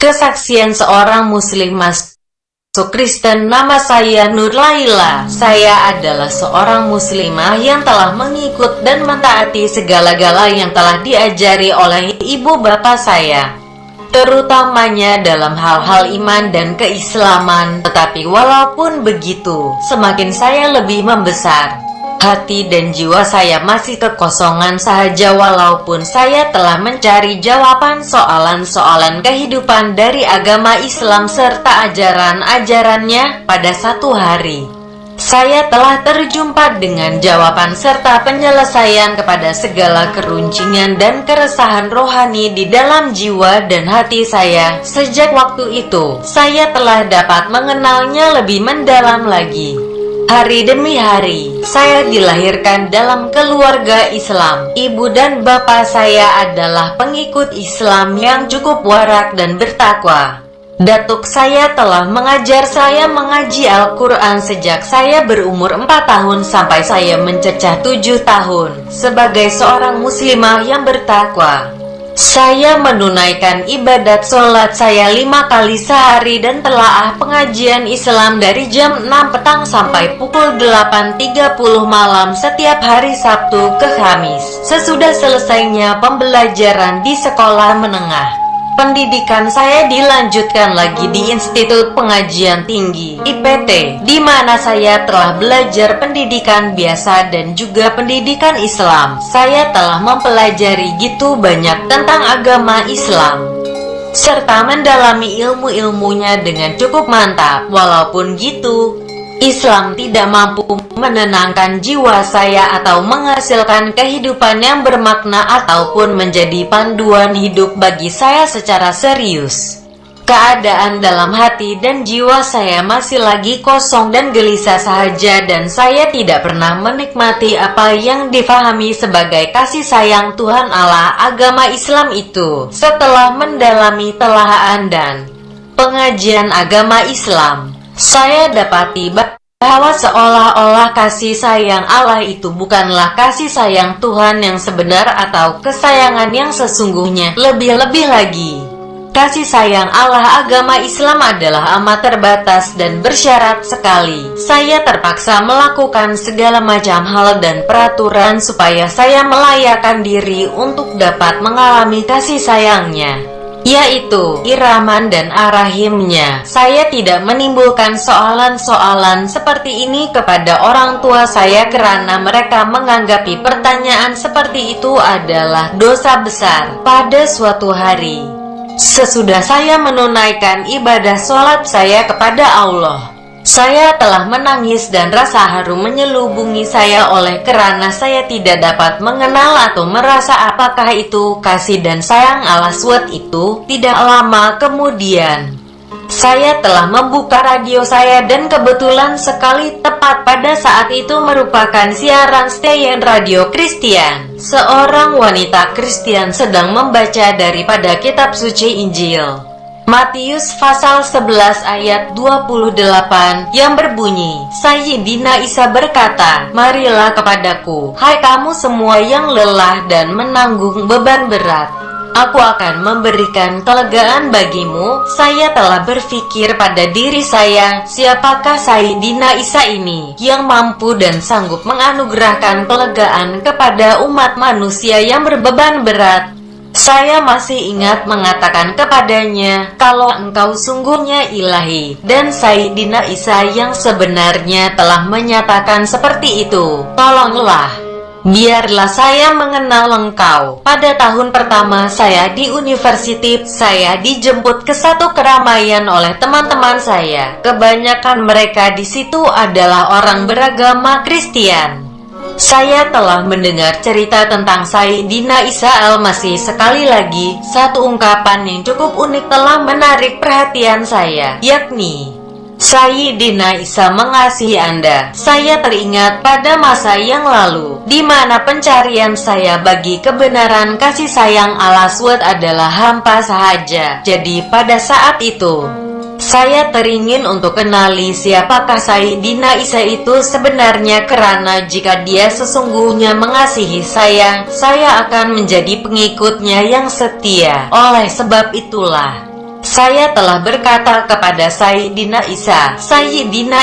Kesaksian seorang muslim masuk Kristen. Nama saya Nur Laila. Saya adalah seorang muslimah yang telah mengikut dan mentaati segala-gala yang telah diajari oleh ibu bapak saya, terutamanya dalam hal-hal iman dan keislaman. Tetapi walaupun begitu, semakin saya lebih membesar, hati dan jiwa saya masih kekosongan saja. Walaupun saya telah mencari jawaban soalan-soalan kehidupan dari agama Islam serta ajaran-ajarannya, pada satu hari saya telah terjumpa dengan jawaban serta penyelesaian kepada segala keruncingan dan keresahan rohani di dalam jiwa dan hati saya. Sejak waktu itu, saya telah dapat mengenalnya lebih mendalam lagi. Hari demi hari, saya dilahirkan dalam keluarga Islam. Ibu dan bapak saya adalah pengikut Islam yang cukup warak dan bertakwa. Datuk saya telah mengajar saya mengaji Al-Quran sejak saya berumur 4 tahun sampai saya mencecah 7 tahun. Sebagai seorang muslimah yang bertakwa, saya menunaikan ibadat sholat saya 5 kali sehari dan telaah pengajian Islam dari jam 6 petang sampai pukul 8.30 malam setiap hari Sabtu ke Kamis. Sesudah selesainya pembelajaran di sekolah menengah, pendidikan saya dilanjutkan lagi di Institut Pengajian Tinggi (IPT), di mana saya telah belajar pendidikan biasa dan juga pendidikan Islam. Saya telah mempelajari gitu banyak tentang agama Islam serta mendalami ilmu-ilmunya dengan cukup mantap. Walaupun gitu, Islam tidak mampu menenangkan jiwa saya atau menghasilkan kehidupan yang bermakna ataupun menjadi panduan hidup bagi saya secara serius. Keadaan dalam hati dan jiwa saya masih lagi kosong dan gelisah saja, dan saya tidak pernah menikmati apa yang difahami sebagai kasih sayang Tuhan Allah agama Islam itu. Setelah mendalami telahan dan pengajian agama Islam, saya dapati bahwa seolah-olah kasih sayang Allah itu bukanlah kasih sayang Tuhan yang sebenar atau kesayangan yang sesungguhnya. Lebih-lebih lagi, kasih sayang Allah agama Islam adalah amat terbatas dan bersyarat sekali. Saya terpaksa melakukan segala macam hal dan peraturan supaya saya melayakkan diri untuk dapat mengalami kasih sayangnya, yaitu Iraman dan Arahimnya. Saya tidak menimbulkan soalan-soalan seperti ini kepada orang tua saya karena mereka menganggapi pertanyaan seperti itu adalah dosa besar. Pada suatu hari, sesudah saya menunaikan ibadah sholat saya kepada Allah, saya telah menangis dan rasa haru menyelubungi saya oleh karena saya tidak dapat mengenal atau merasa apakah itu kasih dan sayang Allah SWT itu. Tidak lama kemudian, saya telah membuka radio saya dan kebetulan sekali tepat pada saat itu merupakan siaran stasiun radio Kristen. Seorang wanita Kristen sedang membaca daripada kitab suci Injil Matius pasal 11 ayat 28 yang berbunyi, Sayyidina Isa berkata, "Marilah kepadaku, hai kamu semua yang lelah dan menanggung beban berat. Aku akan memberikan kelegaan bagimu." Saya telah berpikir pada diri saya, siapakah Sayyidina Isa ini yang mampu dan sanggup menganugerahkan kelegaan kepada umat manusia yang berbeban berat. Saya masih ingat mengatakan kepadanya, "Kalau engkau sungguhnya ilahi dan Sayyidina Isa yang sebenarnya telah menyatakan seperti itu, tolonglah, biarlah saya mengenal engkau." Pada tahun pertama saya di universitas, saya dijemput ke satu keramaian oleh teman-teman saya. Kebanyakan mereka di situ adalah orang beragama Kristen. Saya telah mendengar cerita tentang Sayyidina Isa Al-Masih. Sekali lagi, satu ungkapan yang cukup unik telah menarik perhatian saya, yakni, Sayyidina Isa mengasihi Anda. Saya teringat pada masa yang lalu, di mana pencarian saya bagi kebenaran kasih sayang Allah SWT adalah hampa saja. Jadi pada saat itu, saya teringin untuk kenali siapakah Sayyidina Isa itu sebenarnya, karena jika dia sesungguhnya mengasihi saya akan menjadi pengikutnya yang setia. Oleh sebab itulah, Saya telah berkata kepada Sayyidina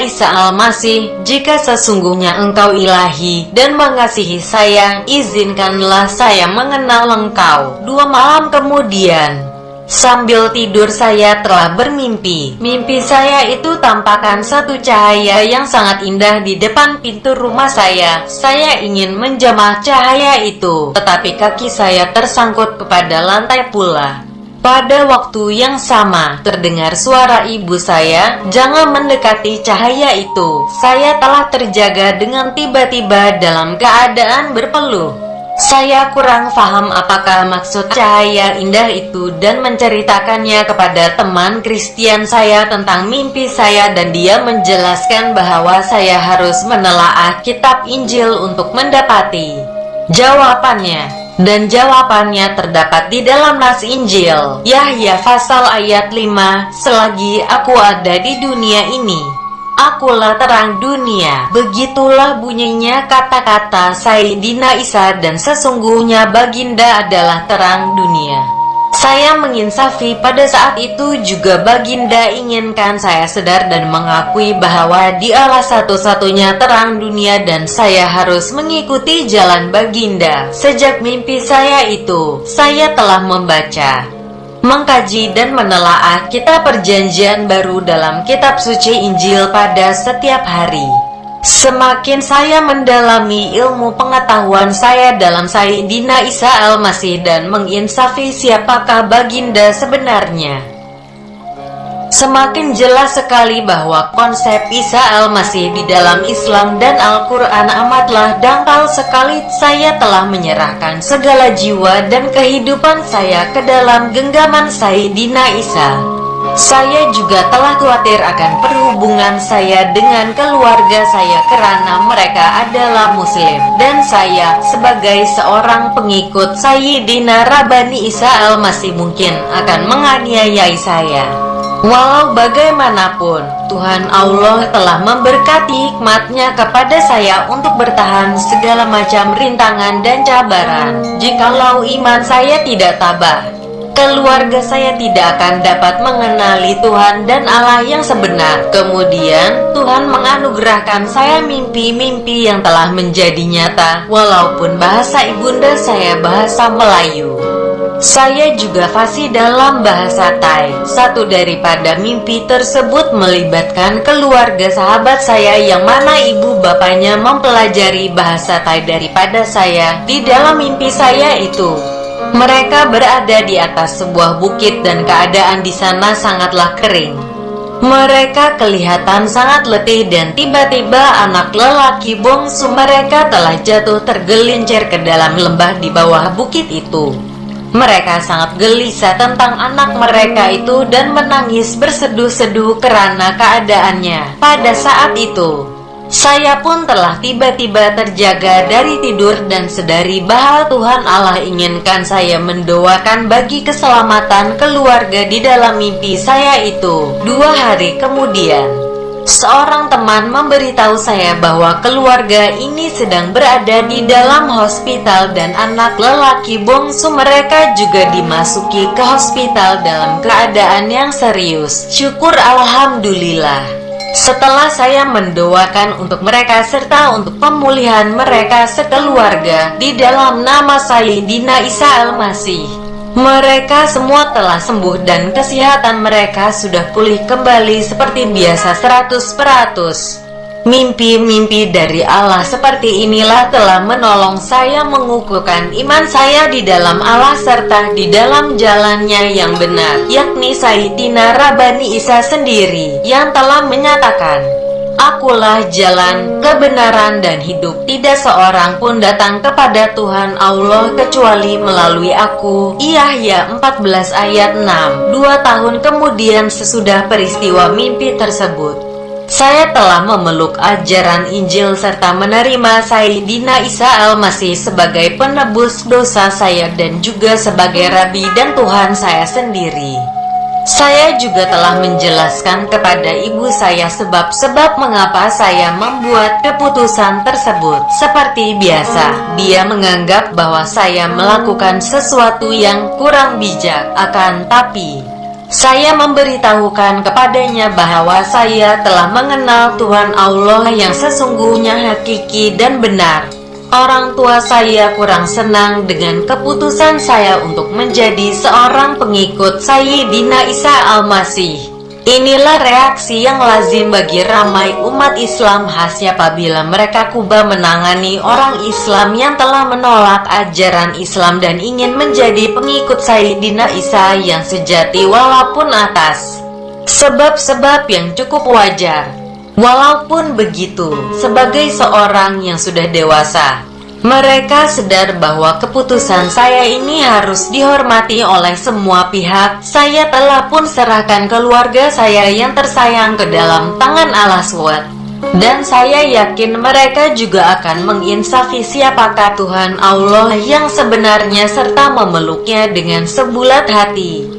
Isa Al-Masih, jika sesungguhnya engkau ilahi dan mengasihi saya, izinkanlah saya mengenal engkau. 2 malam kemudian, sambil tidur saya telah bermimpi. Mimpi saya itu tampakkan satu cahaya yang sangat indah di depan pintu rumah saya. Saya ingin menjamah cahaya itu, tetapi kaki saya tersangkut kepada lantai pula. Pada waktu yang sama, terdengar suara ibu saya, "Jangan mendekati cahaya itu." Saya telah terjaga dengan tiba-tiba dalam keadaan berpeluh. Saya kurang paham apakah maksud cahaya indah itu dan menceritakannya kepada teman Kristen saya tentang mimpi saya, dan dia menjelaskan bahwa saya harus menelaah kitab Injil untuk mendapati jawabannya. Dan jawabannya terdapat di dalam nas Injil Yahya pasal ayat 5, "Selagi aku ada di dunia ini, akulah terang dunia." Begitulah bunyinya kata-kata Sayyidina Isa, dan sesungguhnya baginda adalah terang dunia. Saya menginsafi pada saat itu juga baginda inginkan saya sadar dan mengakui bahwa dialah satu-satunya terang dunia, dan saya harus mengikuti jalan baginda. Sejak mimpi saya itu, saya telah membaca, mengkaji dan menelaah kitab Perjanjian Baru dalam kitab suci Injil pada setiap hari. Semakin saya mendalami ilmu pengetahuan saya dalam Sayyidina Isa Al-Masih dan menginsafi siapakah baginda sebenarnya, semakin jelas sekali bahwa konsep Isa Al-Masih di dalam Islam dan Al-Quran amatlah dangkal sekali. Saya telah menyerahkan segala jiwa dan kehidupan saya ke dalam genggaman Sayyidina Isa. Saya juga telah khawatir akan perhubungan saya dengan keluarga saya karena mereka adalah Muslim, dan saya sebagai seorang pengikut Sayyidina Rabbani Isa Al-Masih mungkin akan menganiayai saya. Walau bagaimanapun, Tuhan Allah telah memberkati hikmat-Nya kepada saya untuk bertahan segala macam rintangan dan cabaran. Jikalau iman saya tidak tabah, keluarga saya tidak akan dapat mengenali Tuhan dan Allah yang sebenar. Kemudian Tuhan menganugerahkan saya mimpi-mimpi yang telah menjadi nyata, walaupun bahasa ibunda saya bahasa Melayu. Saya juga fasih dalam bahasa Thai. Satu daripada mimpi tersebut melibatkan keluarga sahabat saya yang mana ibu bapaknya mempelajari bahasa Thai daripada saya. Di dalam mimpi saya itu, mereka berada di atas sebuah bukit dan keadaan di sana sangatlah kering. Mereka kelihatan sangat letih dan tiba-tiba anak lelaki bungsu mereka telah jatuh tergelincir ke dalam lembah di bawah bukit itu. Mereka sangat gelisah tentang anak mereka itu dan menangis berseduh-seduh karena keadaannya. Pada saat itu, saya pun telah tiba-tiba terjaga dari tidur dan sadari bahwa Tuhan Allah inginkan saya mendoakan bagi keselamatan keluarga di dalam mimpi saya itu. 2 hari kemudian, seorang teman memberitahu saya bahwa keluarga ini sedang berada di dalam hospital dan anak lelaki bungsu mereka juga dimasuki ke hospital dalam keadaan yang serius. Syukur Alhamdulillah. Setelah saya mendoakan untuk mereka serta untuk pemulihan mereka sekeluarga di dalam nama Sayyidina Isa Al-Masih, mereka semua telah sembuh dan kesehatan mereka sudah pulih kembali seperti biasa 100%. Mimpi-mimpi dari Allah seperti inilah telah menolong saya mengukuhkan iman saya di dalam Allah serta di dalam jalannya yang benar, yakni Sayyidina Rabbani Isa sendiri yang telah menyatakan, "Akulah jalan, kebenaran, dan hidup. Tidak seorang pun datang kepada Tuhan Allah kecuali melalui aku." Yahya 14 ayat 6. 2 tahun kemudian sesudah peristiwa mimpi tersebut, saya telah memeluk ajaran Injil serta menerima Sayyidina Isa Al-Masih sebagai penebus dosa saya dan juga sebagai Rabi dan Tuhan saya sendiri. Saya juga telah menjelaskan kepada ibu saya sebab-sebab mengapa saya membuat keputusan tersebut. Seperti biasa, dia menganggap bahwa saya melakukan sesuatu yang kurang bijak, akan tapi Saya memberitahukan kepadanya bahwa saya telah mengenal Tuhan Allah yang sesungguhnya hakiki dan benar. Orang tua saya kurang senang dengan keputusan saya untuk menjadi seorang pengikut Sayyidina Isa Al-Masih. Inilah reaksi yang lazim bagi ramai umat Islam khasnya apabila mereka kuba menangani orang Islam yang telah menolak ajaran Islam dan ingin menjadi pengikut Sayyidina Isa yang sejati walaupun atas sebab-sebab yang cukup wajar. Walaupun begitu, sebagai seorang yang sudah dewasa, mereka sadar bahwa keputusan saya ini harus dihormati oleh semua pihak. Saya telah pun serahkan keluarga saya yang tersayang ke dalam tangan Allah SWT. Dan saya yakin mereka juga akan menginsafi siapakah Tuhan Allah yang sebenarnya serta memeluknya dengan sebulat hati.